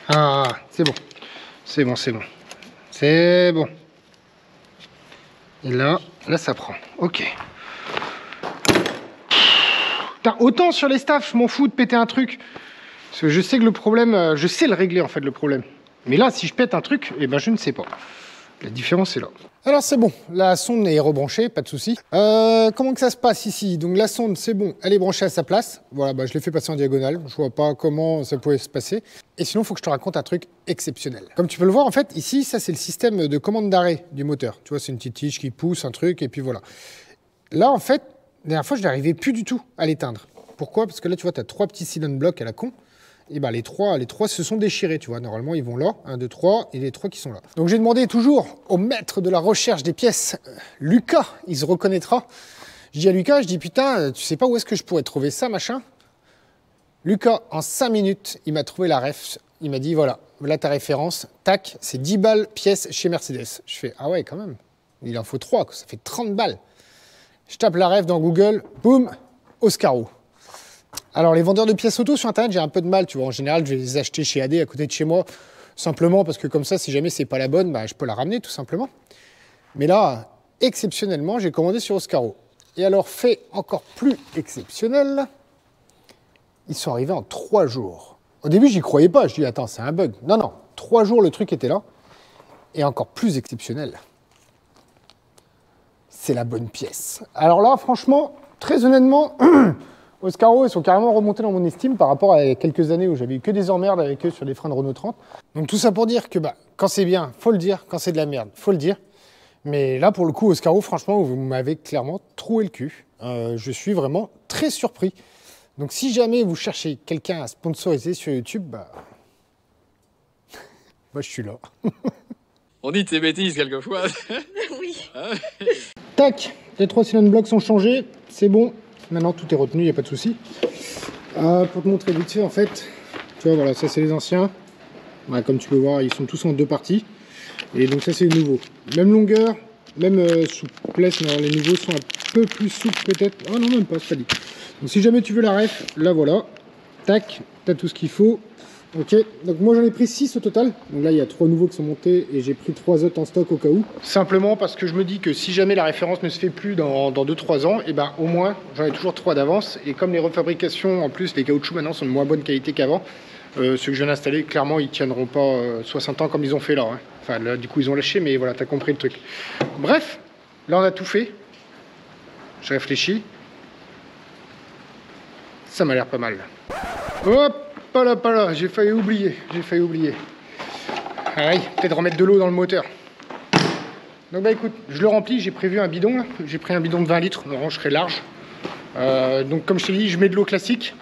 Ah, c'est bon. C'est bon. C'est bon. Et là ça prend. Ok. Putain, autant sur les staffs, je m'en fous de péter un truc. Parce que je sais que le problème, je sais le régler en fait le problème. Mais là, si je pète un truc, eh ben je ne sais pas. La différence est là. Alors c'est bon, la sonde est rebranchée, pas de souci. Comment que ça se passe ici? Donc la sonde, c'est bon, elle est branchée à sa place. Voilà, bah, je l'ai fait passer en diagonale. Je vois pas comment ça pouvait se passer. Et sinon, il faut que je te raconte un truc exceptionnel. Comme tu peux le voir, en fait, ici, ça c'est le système de commande d'arrêt du moteur. Tu vois, c'est une petite tige qui pousse un truc et puis voilà. Là, en fait, la dernière fois, je n'arrivais plus du tout à l'éteindre. Pourquoi? Parce que là, tu vois, tu as 3 petits cylinder blocks à la con. Et ben les trois se sont déchirés, tu vois. Normalement, ils vont là, 1, 2, 3, et les 3 qui sont là. Donc j'ai demandé toujours au maître de la recherche des pièces, Lucas, il se reconnaîtra. Je dis à Lucas, je dis putain, tu sais pas où est-ce que je pourrais trouver ça, machin? Lucas, en 5 minutes, il m'a trouvé la ref. Il m'a dit voilà ta référence, tac, c'est 10 balles pièce chez Mercedes. Je fais ah ouais, quand même, il en faut 3, ça fait 30 balles. Je tape la ref dans Google, boum, Oscaro. Alors, les vendeurs de pièces auto sur Internet, j'ai un peu de mal, tu vois. En général, je vais les acheter chez AD à côté de chez moi, simplement parce que comme ça, si jamais c'est pas la bonne, bah, je peux la ramener, tout simplement. Mais là, exceptionnellement, j'ai commandé sur Oscaro. Et alors, fait encore plus exceptionnel, ils sont arrivés en 3 jours. Au début, j'y croyais pas. Je dis, attends, c'est un bug. Non, non, 3 jours, le truc était là. Et encore plus exceptionnel, c'est la bonne pièce. Alors là, franchement, très honnêtement... Oscaro, ils sont carrément remontés dans mon estime par rapport à quelques années où j'avais eu que des emmerdes avec eux sur les freins de Renault 30. Donc tout ça pour dire que bah, quand c'est bien, faut le dire. Quand c'est de la merde, faut le dire. Mais là, pour le coup, Oscaro, franchement, vous m'avez clairement troué le cul. Je suis vraiment très surpris. Donc si jamais vous cherchez quelqu'un à sponsoriser sur YouTube, bah... moi, je suis là. On dit de ces bêtises quelquefois. Oui. Tac, les 3 cylinder blocks sont changés, c'est bon. Maintenant, tout est retenu, il n'y a pas de souci. Pour te montrer vite fait, en fait, tu vois, voilà, ça c'est les anciens. Ouais, comme tu peux voir, ils sont tous en 2 parties. Et donc ça c'est les nouveaux. Même longueur, même souplesse, non, les nouveaux sont un peu plus souples peut-être. Oh non, même pas, c'est pas dit. Donc si jamais tu veux la ref, là voilà. Tac, t'as tout ce qu'il faut. Ok, donc moi j'en ai pris 6 au total. Donc là il y a 3 nouveaux qui sont montés et j'ai pris 3 autres en stock au cas où. Simplement parce que je me dis que si jamais la référence ne se fait plus dans 2-3 ans, et ben au moins j'en ai toujours 3 d'avance. Et comme les refabrications, en plus les caoutchoucs maintenant sont de moins bonne qualité qu'avant, ceux que je viens d'installer, clairement ils tiendront pas 60 ans comme ils ont fait là. Hein. Enfin là du coup ils ont lâché, mais voilà, t'as compris le truc. Bref, là on a tout fait. Je réfléchis. Ça m'a l'air pas mal. Hop! Pas là, j'ai failli oublier, Allez, peut-être remettre de l'eau dans le moteur. Donc bah écoute, je le remplis, j'ai prévu un bidon, j'ai pris un bidon de 20 litres, normalement je serai large. Donc comme je t'ai dit, je mets de l'eau classique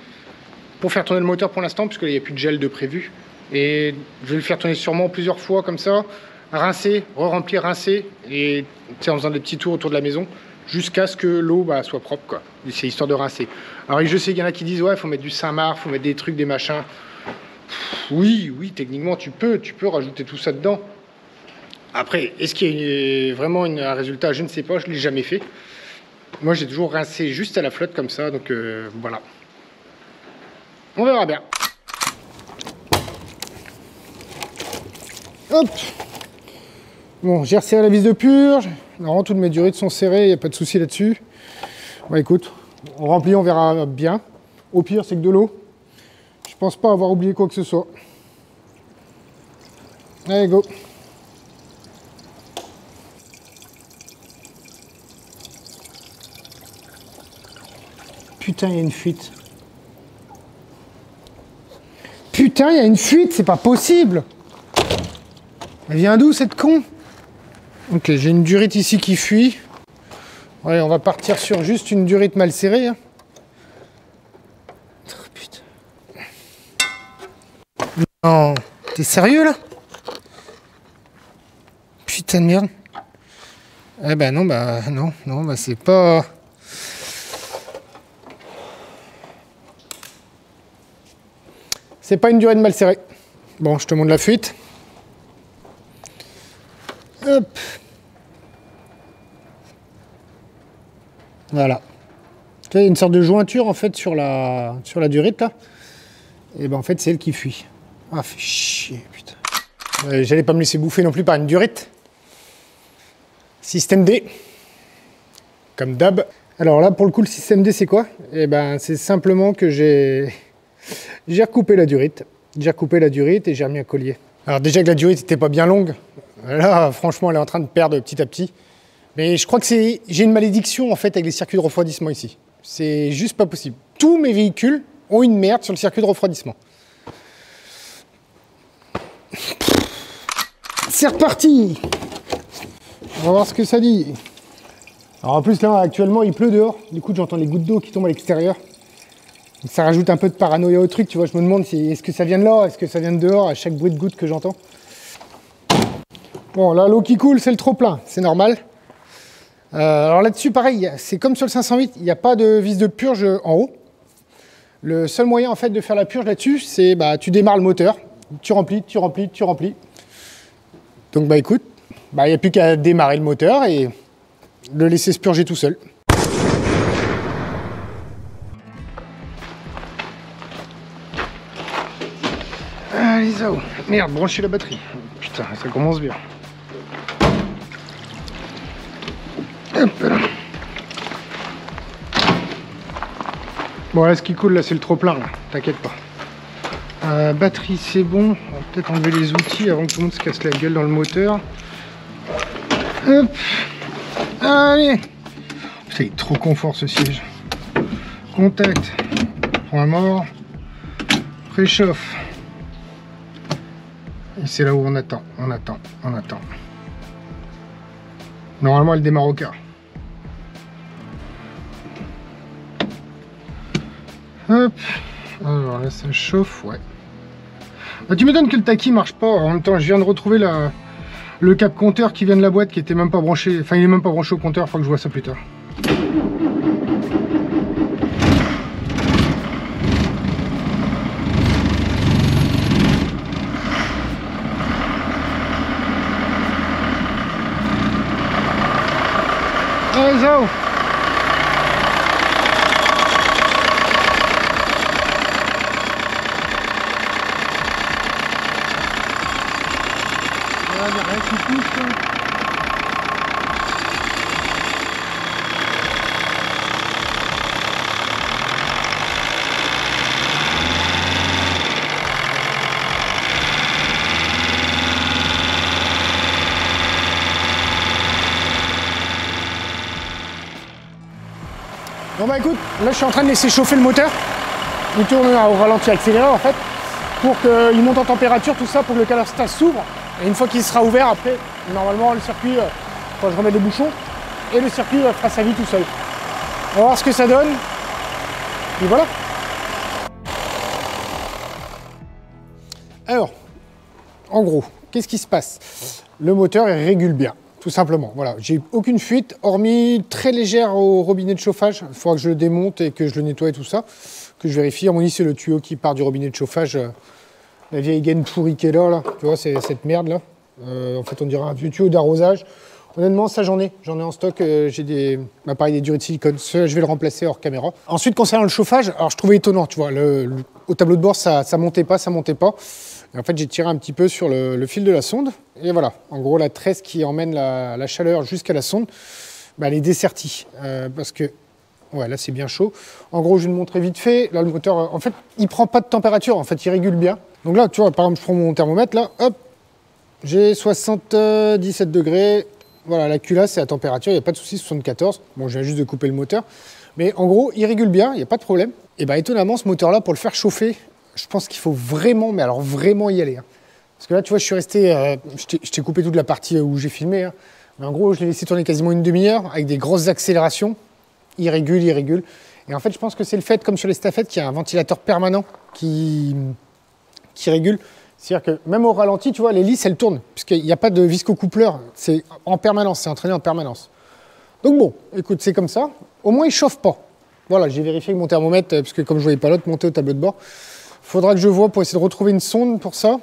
pour faire tourner le moteur pour l'instant, puisqu'il n'y a plus de gel de prévu. Et je vais le faire tourner sûrement plusieurs fois comme ça, rincer, re-remplir, rincer, et en faisant des petits tours autour de la maison, jusqu'à ce que l'eau soit propre, quoi. C'est histoire de rincer. Alors je sais qu'il y en a qui disent ouais, faut mettre du Saint-Marc, faut mettre des trucs, des machins. Oui, techniquement tu peux rajouter tout ça dedans. Après, est-ce qu'il y a vraiment un résultat? Je ne sais pas, je ne l'ai jamais fait. Moi j'ai toujours rincé juste à la flotte comme ça, donc voilà. On verra bien. Hop. Bon, j'ai resserré la vis de purge. Normalement, toutes mes durites sont serrées, il n'y a pas de souci là-dessus. Bon, écoute, on remplit, on verra bien. Au pire, c'est que de l'eau. Je pense pas avoir oublié quoi que ce soit. Allez, go. Putain, il y a une fuite. Putain, il y a une fuite, c'est pas possible. Elle vient d'où, cette con? Ok, j'ai une durite ici qui fuit. Ouais, on va partir sur juste une durite mal serrée. Hein. Oh, putain. Non, t'es sérieux là? Putain de merde. Eh ben non, bah c'est pas... C'est pas une durite mal serrée. Bon, je te montre la fuite. Hop. Voilà. Tu vois, il y a une sorte de jointure en fait sur la durite là. Et ben en fait c'est elle qui fuit. Ah, fait chier, putain. J'allais pas me laisser bouffer non plus par une durite. Système D. Comme d'hab. Alors là pour le coup le système D c'est quoi? Et ben c'est simplement que j'ai recoupé la durite. J'ai recoupé la durite et j'ai remis un collier. Alors déjà que la durite n'était pas bien longue. Là, franchement, elle est en train de perdre petit à petit. Mais je crois que j'ai une malédiction, en fait, avec les circuits de refroidissement ici. C'est juste pas possible. Tous mes véhicules ont une merde sur le circuit de refroidissement. C'est reparti! On va voir ce que ça dit. Alors en plus, là, actuellement, il pleut dehors. Du coup, j'entends les gouttes d'eau qui tombent à l'extérieur. Ça rajoute un peu de paranoïa au truc, tu vois. Je me demande si est-ce que ça vient de là, est-ce que ça vient de dehors, à chaque bruit de goutte que j'entends. Bon, là, l'eau qui coule, c'est le trop-plein, c'est normal. Alors là-dessus, pareil, c'est comme sur le 508, il n'y a pas de vis de purge en haut. Le seul moyen, en fait, de faire la purge là-dessus, c'est tu démarres le moteur, tu remplis, tu remplis, tu remplis. Donc, écoute, il n'y a plus qu'à démarrer le moteur et le laisser se purger tout seul. Allez, ça. Merde, brancher la batterie. Putain, ça commence bien. Hop là. Bon, là, ce qui coule, là, c'est le trop-plein, t'inquiète pas. Batterie, c'est bon. On va peut-être enlever les outils avant que tout le monde se casse la gueule dans le moteur. Hop. Allez. C'est trop confort, ce siège. Contact. Point mort. Préchauffe. Et c'est là où on attend, on attend, on attend. Normalement, elle démarre au quart. Hop. Alors là, ça chauffe, ouais. Tu m'étonnes que le Taki marche pas. En même temps, je viens de retrouver le cap compteur qui vient de la boîte, qui était même pas branché. Enfin, il est même pas branché au compteur. Faut que je vois ça plus tard. Allez, Zao. Voilà, il n'y a rien qui pousse, là. Bon écoute, là je suis en train de laisser chauffer le moteur. Il tourne au ralenti accéléré en fait, pour qu'il monte en température, tout ça, pour que le calostat s'ouvre. Et une fois qu'il sera ouvert, après, normalement le circuit, quand je remets les bouchons, et le circuit fera sa vie tout seul. On va voir ce que ça donne. Et voilà. Alors, en gros, qu'est-ce qui se passe? Le moteur il régule bien. Tout simplement, voilà, j'ai aucune fuite, hormis très légère au robinet de chauffage. Il faudra que je le démonte et que je le nettoie et tout ça, que je vérifie. À mon avis, c'est le tuyau qui part du robinet de chauffage, la vieille gaine pourrie qui est là, tu vois, c'est cette merde là. En fait, on dirait un vieux tuyau d'arrosage. Honnêtement, ça j'en ai en stock. J'ai des appareils, des durées de silicone. Ça, je vais le remplacer hors caméra. Ensuite, concernant le chauffage, alors je trouvais étonnant, tu vois, au tableau de bord, ça montait pas. Et en fait, j'ai tiré un petit peu sur le fil de la sonde. Et voilà, en gros, la tresse qui emmène la chaleur jusqu'à la sonde, elle est dessertie. Parce que, ouais, là, c'est bien chaud. En gros, je vais le montrer vite fait. Là, le moteur, en fait, il prend pas de température. En fait, il régule bien. Donc là, tu vois, par exemple, je prends mon thermomètre. Là, hop, j'ai 77 degrés. Voilà, la culasse, c'est la température. Il n'y a pas de souci, 74. Bon, je viens juste de couper le moteur. Mais en gros, il régule bien. Il n'y a pas de problème. Et étonnamment, ce moteur-là, pour le faire chauffer, je pense qu'il faut vraiment, mais alors vraiment y aller. Hein. Parce que là, tu vois, je suis resté... je t'ai coupé toute la partie où j'ai filmé. Hein. Mais en gros, je l'ai laissé tourner quasiment une demi-heure avec des grosses accélérations. Il régule, il régule. Et en fait, je pense que c'est le fait, comme sur les staffettes, qu'il y a un ventilateur permanent qui régule. C'est-à-dire que même au ralenti, tu vois, l'hélice, elle tourne. Puisqu'il n'y a pas de viscocoupleur. C'est en permanence, c'est entraîné en permanence. Donc bon, écoute, c'est comme ça. Au moins, il ne chauffe pas. Voilà, j'ai vérifié avec mon thermomètre, parce que comme je ne voyais pas l'autre monter au tableau de bord, faudra que je vois pour essayer de retrouver une sonde pour ça.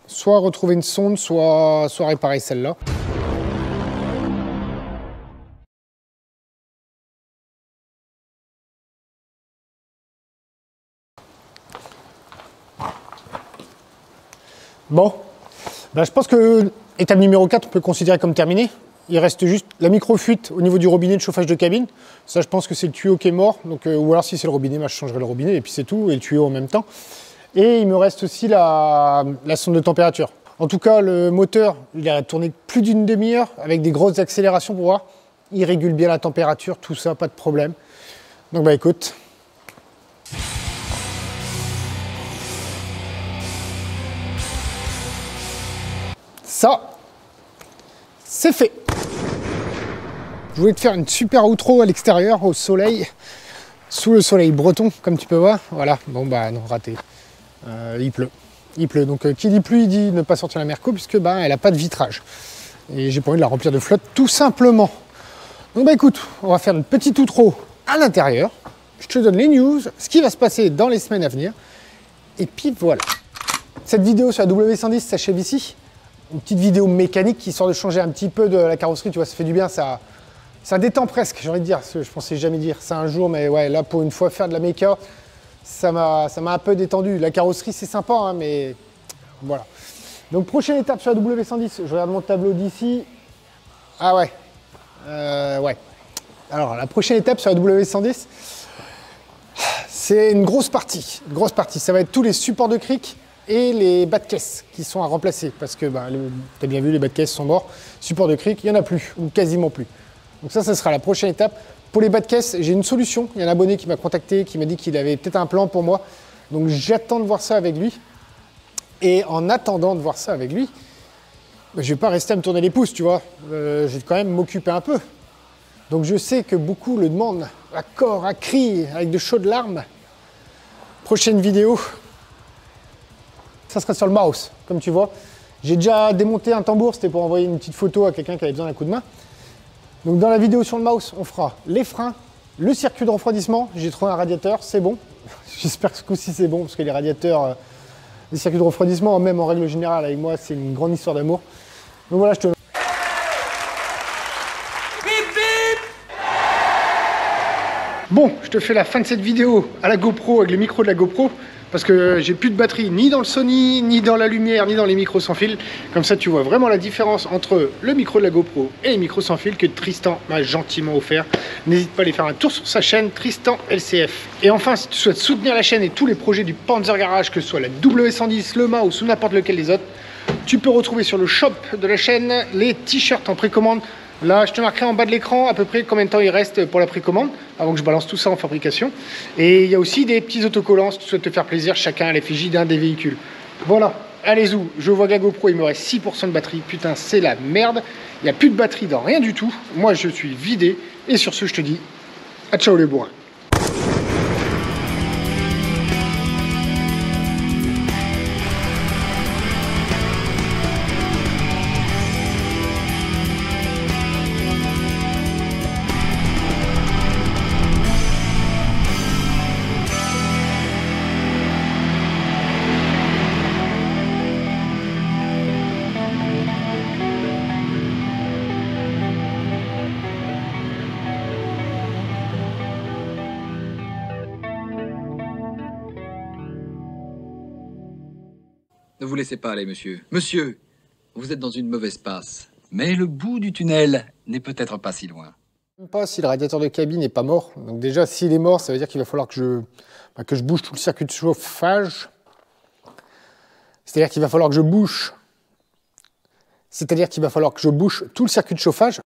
Soit retrouver une sonde, soit réparer celle-là. Bon, je pense que étape numéro 4, on peut le considérer comme terminé. Il reste juste la micro-fuite au niveau du robinet de chauffage de cabine. Ça, je pense que c'est le tuyau qui est mort. Donc, ou alors, si c'est le robinet, je changerai le robinet et puis c'est tout, et le tuyau en même temps. Et il me reste aussi la sonde de température. En tout cas, le moteur, il a tourné plus d'une demi-heure avec des grosses accélérations pour voir. Il régule bien la température, tout ça, pas de problème. Donc, écoute. Ça, c'est fait. Je voulais te faire une super outro à l'extérieur, au soleil. sous le soleil breton, comme tu peux voir. Voilà, bon bah non, raté. Il pleut. Il pleut. Donc qui dit pluie dit ne pas sortir la Merco, puisque bah, elle n'a pas de vitrage. Et j'ai pas envie de la remplir de flotte, tout simplement. Donc bah écoute, on va faire une petite outro à l'intérieur. Je te donne les news, ce qui va se passer dans les semaines à venir. Et puis voilà. Cette vidéo sur la W110 s'achève ici. Une petite vidéo mécanique qui sort de changer un petit peu de la carrosserie. Tu vois, ça fait du bien, ça détend presque, j'ai envie de dire. Je pensais jamais dire ça un jour, mais ouais, là pour une fois faire de la méca, ça m'a un peu détendu. La carrosserie c'est sympa, hein, mais voilà. Donc prochaine étape sur la W110, je regarde mon tableau d'ici. Ah ouais. Ouais. Alors la prochaine étape sur la W110, c'est une grosse partie. Ça va être tous les supports de cric et les bas de caisse qui sont à remplacer. Parce que, bah, tu as bien vu, les bas de caisse sont morts. Supports de cric, il n'y en a plus, ou quasiment plus. Donc ça sera la prochaine étape. Pour les bas de caisse, j'ai une solution. Il y a un abonné qui m'a contacté, qui m'a dit qu'il avait peut-être un plan pour moi. Donc j'attends de voir ça avec lui. Et en attendant de voir ça avec lui, bah, je ne vais pas rester à me tourner les pouces, tu vois. Je vais quand même m'occuper un peu. Donc je sais que beaucoup le demandent à corps, à cri, avec de chaudes larmes. Prochaine vidéo, ça sera sur le mouse, comme tu vois. J'ai déjà démonté un tambour, c'était pour envoyer une petite photo à quelqu'un qui avait besoin d'un coup de main. Donc dans la vidéo sur le mouse, on fera les freins, le circuit de refroidissement. J'ai trouvé un radiateur, c'est bon. J'espère que ce coup-ci c'est bon, parce que les radiateurs, les circuits de refroidissement, même en règle générale avec moi, c'est une grande histoire d'amour. Donc voilà, je te... Bon, je te fais la fin de cette vidéo à la GoPro, avec le micro de la GoPro, parce que j'ai plus de batterie ni dans le Sony, ni dans la lumière, ni dans les micros sans fil. Comme ça, tu vois vraiment la différence entre le micro de la GoPro et les micros sans fil que Tristan m'a gentiment offert. N'hésite pas à aller faire un tour sur sa chaîne, Tristan LCF. Et enfin, si tu souhaites soutenir la chaîne et tous les projets du Panzer Garage, que ce soit la W110, le mouse ou n'importe lequel des autres, tu peux retrouver sur le shop de la chaîne les t-shirts en précommande. Là, je te marquerai en bas de l'écran à peu près combien de temps il reste pour la précommande, avant que je balance tout ça en fabrication. Et il y a aussi des petits autocollants, si tu souhaites te faire plaisir, chacun à l'effigie d'un des véhicules. Voilà, allez où, je vois que la GoPro, il me reste 6% de batterie. Putain, c'est la merde. Il n'y a plus de batterie dans rien du tout. Moi, je suis vidé. Et sur ce, je te dis, à ciao les bourrins. Ne vous laissez pas aller, monsieur. Monsieur, vous êtes dans une mauvaise passe. Mais le bout du tunnel n'est peut-être pas si loin. Même pas si le radiateur de cabine n'est pas mort. Donc déjà, s'il est mort, ça veut dire qu'il va falloir que je bouge tout le circuit de chauffage. C'est-à-dire qu'il va falloir que je bouge. C'est-à-dire qu'il va falloir que je bouge tout le circuit de chauffage.